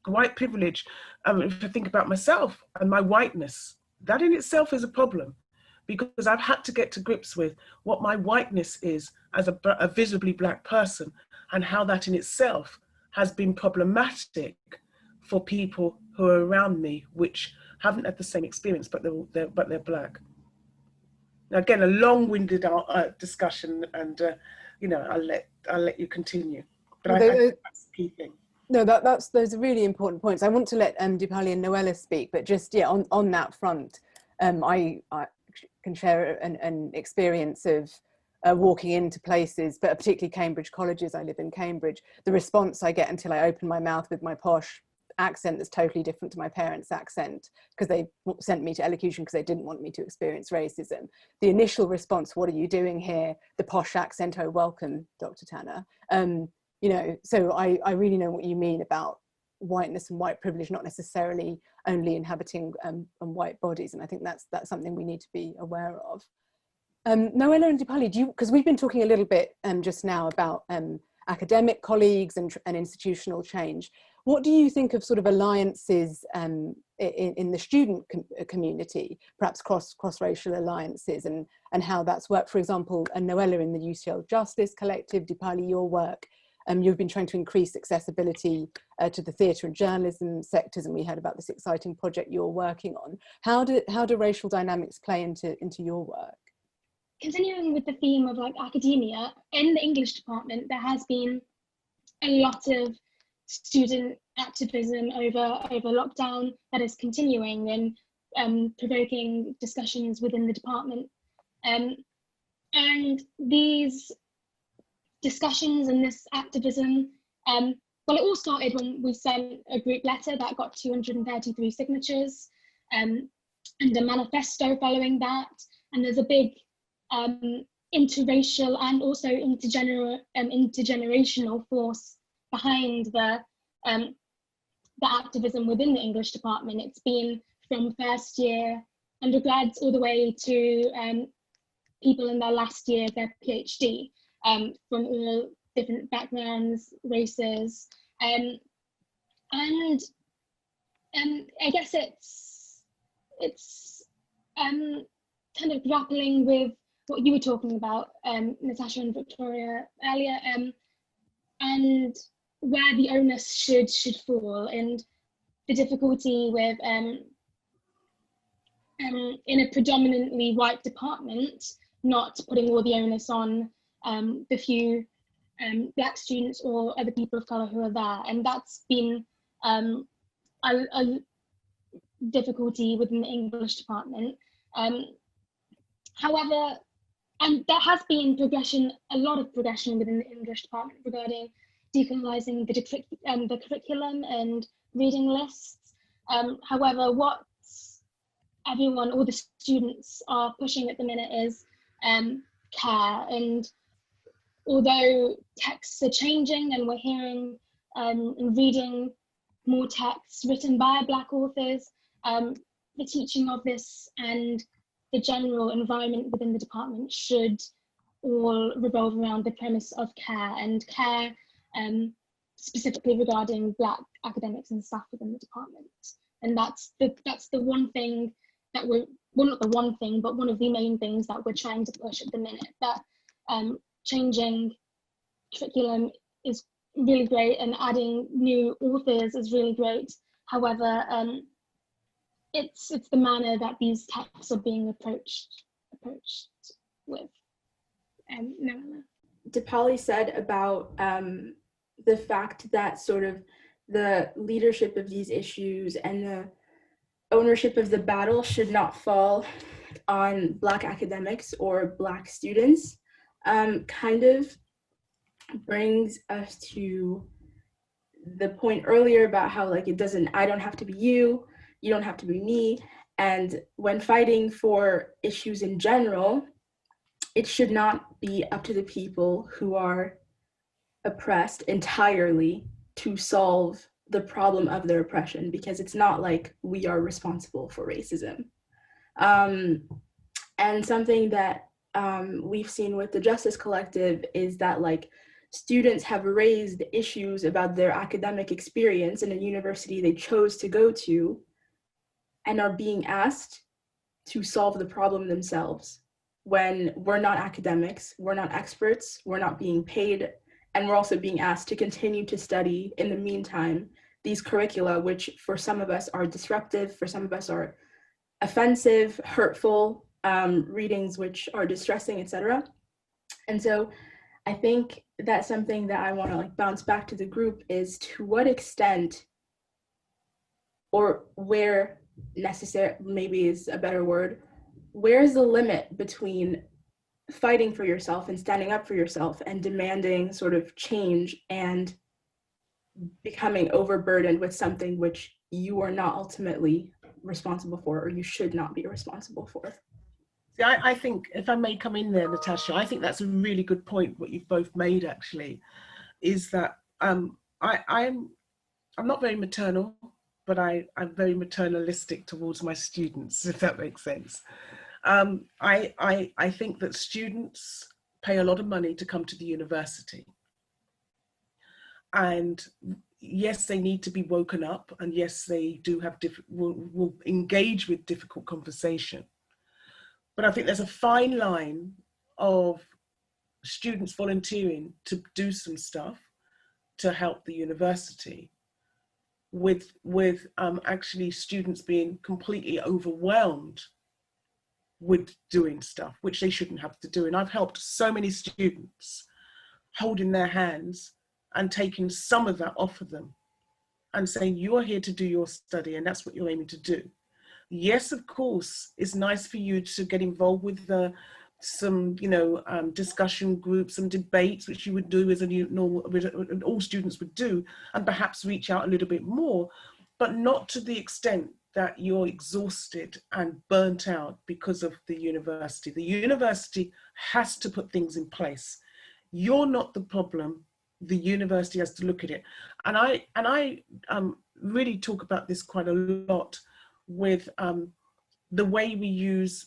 white privilege. If I think about myself and my whiteness, that in itself is a problem, because I've had to get to grips with what my whiteness is as a visibly Black person, and how that in itself has been problematic for people who are around me, which haven't had the same experience, but they're Black. Now, again, a long-winded discussion, and you know, I'll let you continue. But I think that's the key thing. No, those are really important points. I want to let Dipali and Noella speak, but just on that front, I can share an experience of walking into places, but particularly Cambridge colleges. I live in Cambridge. The response I get until I open my mouth with my posh accent that's totally different to my parents' accent, because they sent me to elocution because they didn't want me to experience racism. The initial response, "What are you doing here?" The posh accent, "Oh, welcome, Dr. Tanner." You know, so I really know what you mean about whiteness and white privilege not necessarily only inhabiting white bodies, and I think that's something we need to be aware of. Noella and Dipali, because we've been talking a little bit just now about academic colleagues and institutional change. What do you think of sort of alliances in the student community, perhaps cross-racial alliances, and how that's worked? For example, Noella in the Ucl Justice Collective, Dipali, your work. You've been trying to increase accessibility to the theatre and journalism sectors, and we heard about this exciting project you're working on. How do racial dynamics play into your work? Continuing with the theme of like academia, in the English department, there has been a lot of student activism over lockdown that is continuing and provoking discussions within the department. And these discussions and this activism, well, it all started when we sent a group letter that got 233 signatures, and a manifesto following that. And there's a big interracial and also intergenerational force behind the activism within the English department. It's been from first year undergrads all the way to people in their last year of their PhD, from all different backgrounds, races, and I guess it's kind of grappling with what you were talking about, Natasha and Victoria, earlier, and where the onus should fall, and the difficulty with in a predominantly white department, not putting all the onus on the few Black students or other people of colour who are there. And that's been a difficulty within the English department. However, and there has been a lot of progression within the English department regarding decolonizing the curriculum and reading lists. However, what all the students are pushing at the minute is care. And although texts are changing and we're hearing and reading more texts written by Black authors, the teaching of this and the general environment within the department should all revolve around the premise of care, and care specifically regarding Black academics and staff within the department. And that's the one thing that well, not the one thing, but one of the main things that we're trying to push at the minute. That changing curriculum is really great, and adding new authors is really great. However, it's the manner that these texts are being approached with. Noella. Dipali said about the fact that sort of the leadership of these issues and the ownership of the battle should not fall on Black academics or Black students, kind of brings us to the point earlier about how like I don't have to be you, you don't have to be me. And when fighting for issues in general, it should not be up to the people who are oppressed entirely to solve the problem of their oppression, because it's not like we are responsible for racism. And something that we've seen with the Justice Collective is that like students have raised issues about their academic experience in a university they chose to go to and are being asked to solve the problem themselves, when we're not academics, we're not experts, we're not being paid And we're also being asked to continue to study in the meantime these curricula, which for some of us are disruptive, for some of us are offensive, hurtful, readings which are distressing, etc. And so I think that's something that I want to like bounce back to the group is to what extent or where necessary, maybe is a better word, where's the limit between fighting for yourself and standing up for yourself and demanding sort of change and becoming overburdened with something which you are not ultimately responsible for, or you should not be responsible for. See, I think, if I may come in there, Natasha, I think that's a really good point, what you've both made actually, is that I'm not very maternal, but I'm very maternalistic towards my students, if that makes sense. I think that students pay a lot of money to come to the university. And yes, they need to be woken up, and yes, they do have will engage with difficult conversation. But I think there's a fine line of students volunteering to do some stuff to help the university with actually students being completely overwhelmed with doing stuff, which they shouldn't have to do. And I've helped so many students holding their hands and taking some of that off of them and saying, you're here to do your study and that's what you're aiming to do. Yes, of course, it's nice for you to get involved with some, discussion groups, some debates, which you would do as a normal, all students would do, and perhaps reach out a little bit more, but not to the extent that you're exhausted and burnt out because of the university. The university has to put things in place. You're not the problem. The university has to look at it. And I really talk about this quite a lot with the way we use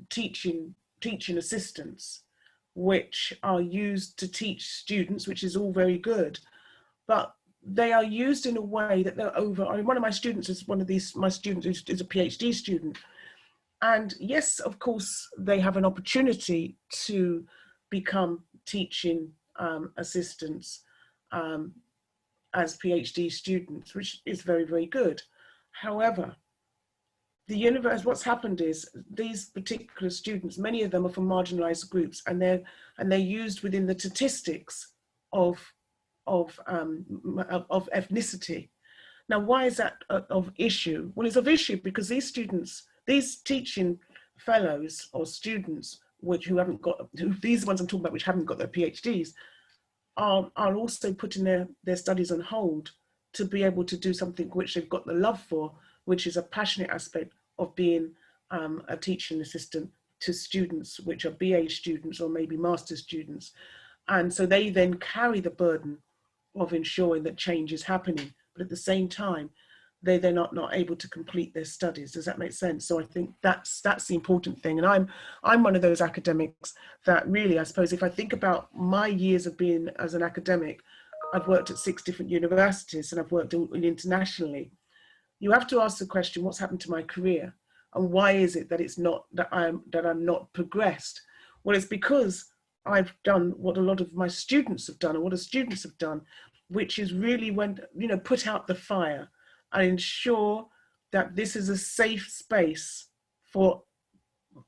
teaching assistants, which are used to teach students, which is all very good, but they are used in a way that they're over. I mean, one of my students is my students is a PhD student. And yes, of course, they have an opportunity to become teaching assistants as PhD students, which is very, very good. However, the universe, what's happened is these particular students, many of them are from marginalized groups, and they're used within the statistics of ethnicity. Now, why is that of issue? Well, it's of issue because these students, these teaching fellows or students, these ones I'm talking about, which haven't got their PhDs, are also putting their studies on hold to be able to do something which they've got the love for, which is a passionate aspect of being a teaching assistant to students, which are BA students or maybe master's students. And so they then carry the burden of ensuring that change is happening, but at the same time, they're not able to complete their studies. Does that make sense? So I think that's the important thing. And I'm one of those academics that really, I suppose, if I think about my years of being as an academic, I've worked at 6 different universities and I've worked internationally. You have to ask the question, what's happened to my career? And why is it that it's not that I'm not progressed? Well, it's because I've done what a lot of my students have done, or what the students have done, which is really put out the fire and ensure that this is a safe space for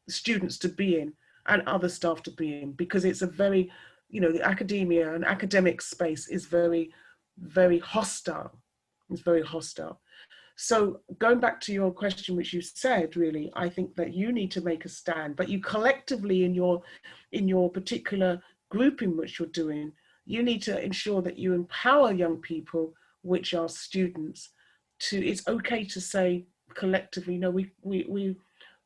students to be in and other staff to be in, because it's a very, the academia and academic space is very, very hostile. It's very hostile. So going back to your question, which you said, really, I think that you need to make a stand, but you collectively in your particular group in which you're doing, you need to ensure that you empower young people, which are students, it's okay to say collectively, no, we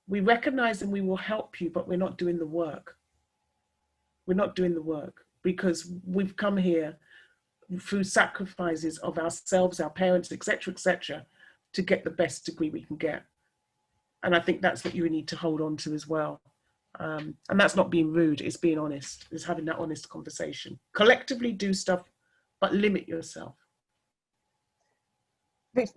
recognize and we will help you, but we're not doing the work. We're not doing the work because we've come here through sacrifices of ourselves, our parents, etc., to get the best degree we can get. And I think that's what you need to hold on to as well. And that's not being rude, it's being honest, it's having that honest conversation. Collectively do stuff, but limit yourself.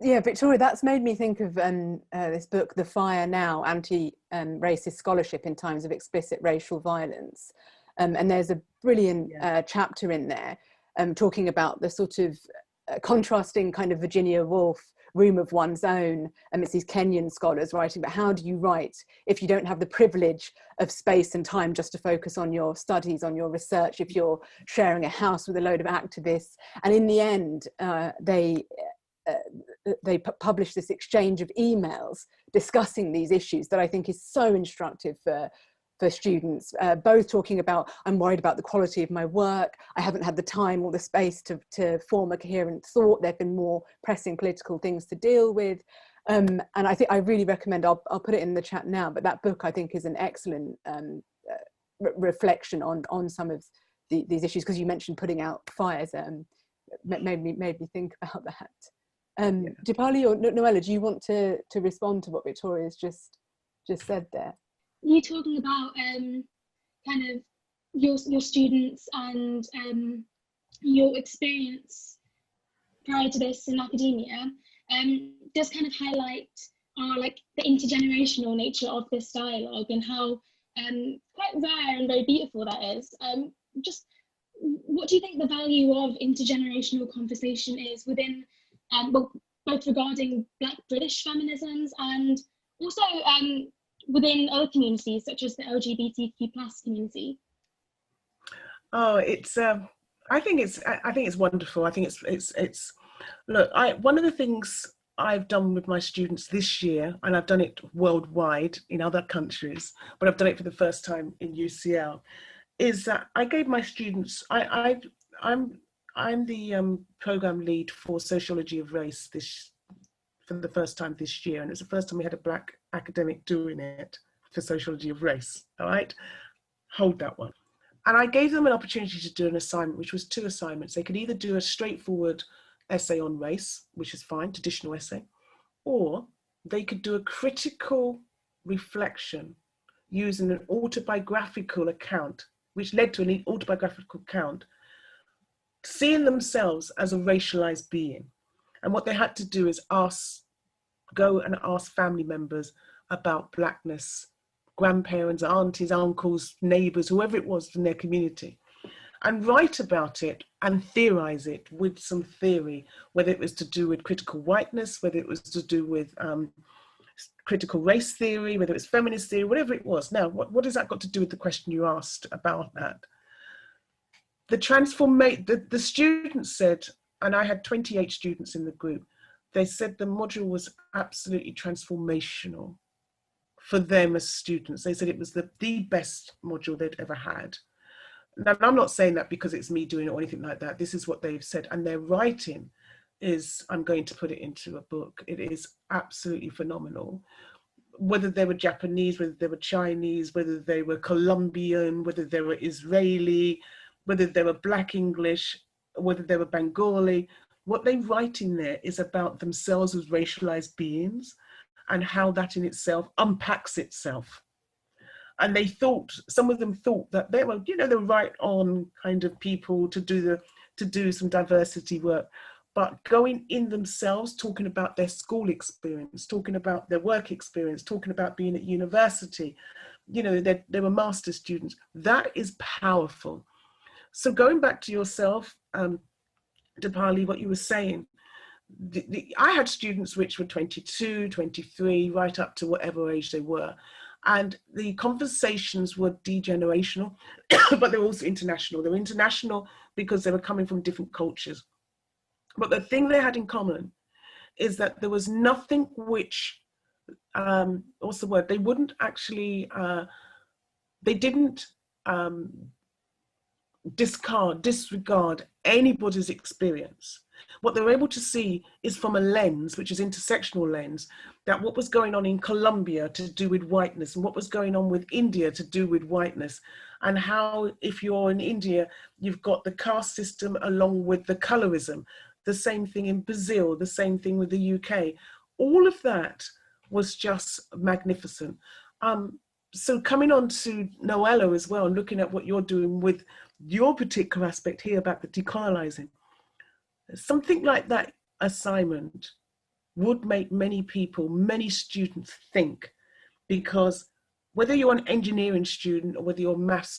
Yeah, Victoria, that's made me think of this book, The Fire Now, Anti-Racist Scholarship in Times of Explicit Racial Violence. And there's brilliant chapter in there, talking about the sort of contrasting kind of Virginia Woolf room of one's own, and it's these Kenyan scholars writing about how do you write if you don't have the privilege of space and time just to focus on your studies, on your research, if you're sharing a house with a load of activists. And in the end, they published this exchange of emails discussing these issues that I think is so instructive for students, both talking about, I'm worried about the quality of my work, I haven't had the time or the space to form a coherent thought, there have been more pressing political things to deal with. And I think I really recommend, I'll put it in the chat now, but that book I think is an excellent reflection on some of these issues, because you mentioned putting out fires, made me think about that. Dipali or Noella, do you want to respond to what Victoria's just said there? You talking about kind of your students and your experience prior to this in academia does kind of highlight like the intergenerational nature of this dialogue and how quite rare and very beautiful that is. Just what do you think the value of intergenerational conversation is within both regarding Black British feminisms and also within other communities such as the LGBTQ+ community? Oh, it's I think it's wonderful. I think it's look, one of the things I've done with my students this year, and I've done it worldwide in other countries, but I've done it for the first time in UCL, is that I gave my students, I'm the program lead for Sociology of Race for the first time this year, and it's the first time we had a Black academic doing it for Sociology of Race. All right, hold that one. And I gave them an opportunity to do an assignment, which was 2 assignments. They could either do a straightforward essay on race, which is fine, traditional essay, or they could do a critical reflection using an autobiographical account, which led to an autobiographical account, seeing themselves as a racialized being. And what they had to do is go and ask family members about Blackness, grandparents, aunties, uncles, neighbors, whoever it was in their community, and write about it and theorize it with some theory, whether it was to do with critical whiteness, whether it was to do with critical race theory, whether it's feminist theory, whatever it was. Now, what has that got to do with the question you asked about that? The students said, and I had 28 students in the group, they said the module was absolutely transformational for them as students. They said it was the best module they'd ever had. Now, I'm not saying that because it's me doing it or anything like that. This is what they've said. And their writing is, I'm going to put it into a book. It is absolutely phenomenal. Whether they were Japanese, whether they were Chinese, whether they were Colombian, whether they were Israeli, whether they were Black English, whether they were Bengali, what they write in there is about themselves as racialized beings and how that in itself unpacks itself. And they thought, some of them thought that they were, the right on kind of people to do some diversity work, but going in themselves, talking about their school experience, talking about their work experience, talking about being at university, they were master's students. That is powerful. So going back to yourself, Dipali, what you were saying, I had students which were 22, 23, right up to whatever age they were. And the conversations were degenerational, but they were also international. They were international because they were coming from different cultures. But the thing they had in common is that there was nothing which, what's the word? They wouldn't actually, they didn't disregard anybody's experience. What they were able to see is from a lens, which is intersectional lens, that what was going on in Colombia to do with whiteness and what was going on with India to do with whiteness, and how if you're in India, you've got the caste system along with the colorism, the same thing in Brazil, the same thing with the UK. All of that was just magnificent. So coming on to Noella as well, and looking at what you're doing with your particular aspect here about the decolonizing, something like that assignment would make many people, many students think, because whether you're an engineering student or whether you're a maths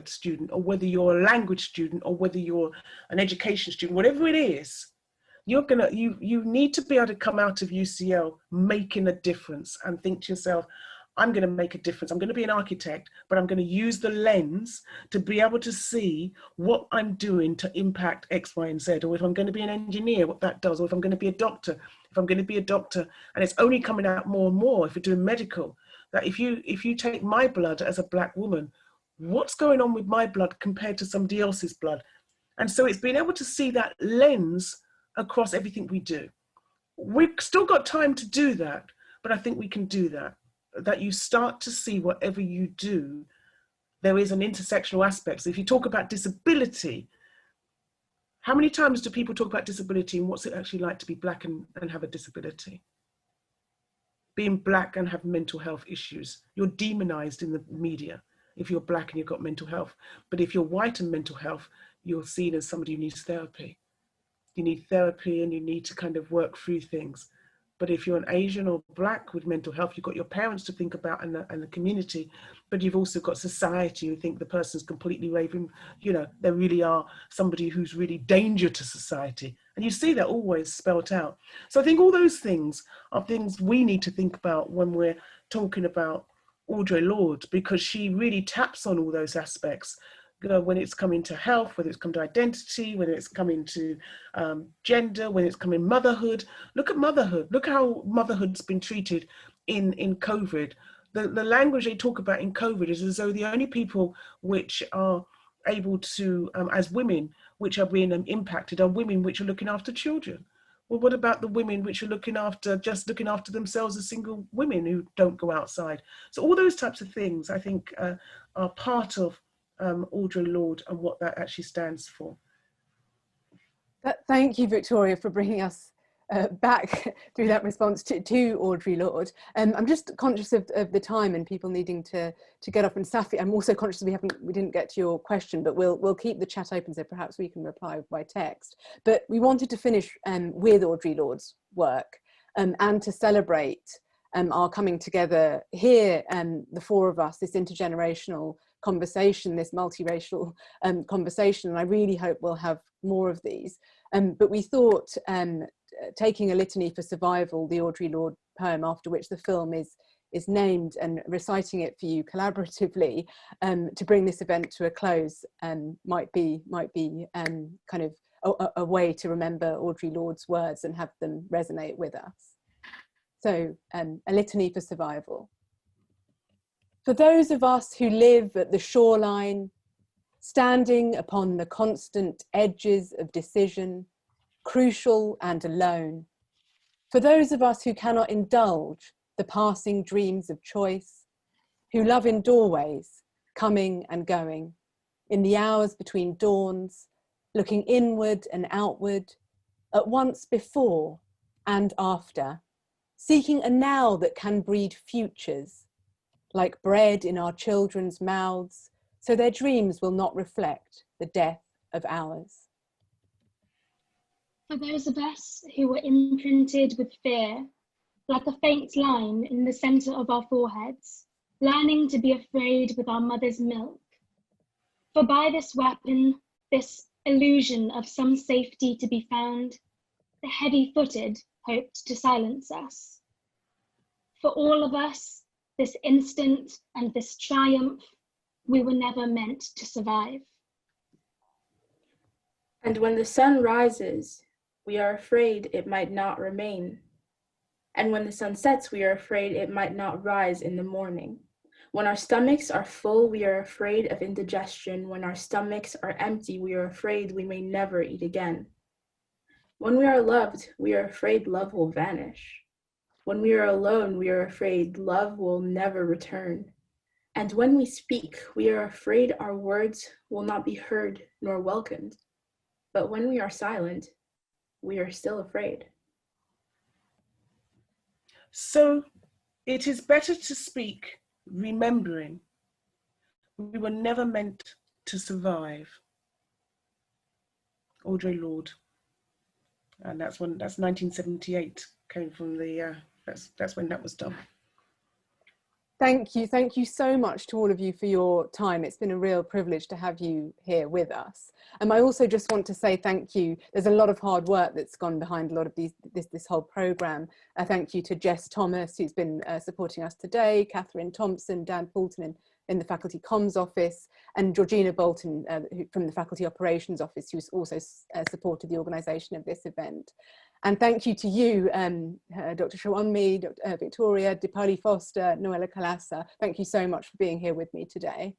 student or whether you're a language student or whether you're an education student, whatever it is, you need to be able to come out of UCL making a difference and think to yourself, I'm going to make a difference. I'm going to be an architect, but I'm going to use the lens to be able to see what I'm doing to impact X, Y, and Z. Or if I'm going to be an engineer, what that does. Or if I'm going to be a doctor, and it's only coming out more and more if you're doing medical, that if you take my blood as a Black woman, what's going on with my blood compared to somebody else's blood? And so it's being able to see that lens across everything we do. We've still got time to do that, but I think we can do that. That you start to see whatever you do, there is an intersectional aspect. So if you talk about disability, how many times do people talk about disability and what's it actually like to be Black and have a disability? Being Black and have mental health issues. You're demonized in the media if you're Black and you've got mental health. But if you're white and mental health, you're seen as somebody who needs therapy. You need therapy and you need to kind of work through things. But if you're an Asian or Black with mental health, you've got your parents to think about and the community, but you've also got society who think the person's completely raving, you know, they really are somebody who's really danger to society. And you see that always spelt out. So I think all those things are things we need to think about when we're talking about Audre Lorde, because she really taps on all those aspects. When it's coming to health, whether it's come to identity, whether it's coming to gender, when it's coming motherhood. Look at motherhood. Look how motherhood's been treated in COVID. The language they talk about in COVID is as though the only people which are able to, as women, which are being impacted are women which are looking after children. Well, what about the women which are just looking after themselves as single women who don't go outside? So all those types of things, I think, are part of Audre Lorde and what that actually stands for. Thank you, Victoria, for bringing us back through that response to Audre Lorde. I'm just conscious of the time and people needing to get off. And Safi, I'm also conscious we didn't get to your question, but we'll keep the chat open so perhaps we can reply by text. But we wanted to finish with Audre Lorde's work and to celebrate our coming together here, the four of us, this intergenerational conversation, this multiracial conversation, and I really hope we'll have more of these. But we thought taking a litany for survival, the Audre Lorde poem after which the film is named, and reciting it for you collaboratively to bring this event to a close might be kind of a way to remember Audre Lorde's words and have them resonate with us. So a litany for survival. For those of us who live at the shoreline, standing upon the constant edges of decision, crucial and alone. For those of us who cannot indulge the passing dreams of choice, who love in doorways, coming and going, in the hours between dawns, looking inward and outward, at once before and after, seeking a now that can breed futures, like bread in our children's mouths, so their dreams will not reflect the death of ours. For those of us who were imprinted with fear, like a faint line in the centre of our foreheads, learning to be afraid with our mother's milk. For by this weapon, this illusion of some safety to be found, the heavy-footed hoped to silence us. For all of us, this instant and this triumph, we were never meant to survive. And when the sun rises, we are afraid it might not remain. And when the sun sets, we are afraid it might not rise in the morning. When our stomachs are full, we are afraid of indigestion. When our stomachs are empty, we are afraid we may never eat again. When we are loved, we are afraid love will vanish. When we are alone, we are afraid love will never return. And when we speak, we are afraid our words will not be heard nor welcomed. But when we are silent, we are still afraid. So it is better to speak, remembering we were never meant to survive. Audre Lorde. And that's 1978, came from the, that's when that was done. Thank you so much to all of you for your time. It's been a real privilege to have you here with us. And I also just want to say thank you. There's a lot of hard work that's gone behind a lot of this whole programme. Thank you to Jess Thomas, who's been supporting us today, Catherine Thompson, Dan Poulton in the Faculty Comms Office, and Georgina Bolton from the Faculty Operations Office, who's also supported the organisation of this event. And thank you to you, Dr. Shawonmi, Victoria, Dipali Foster, Noella Kalasa. Thank you so much for being here with me today.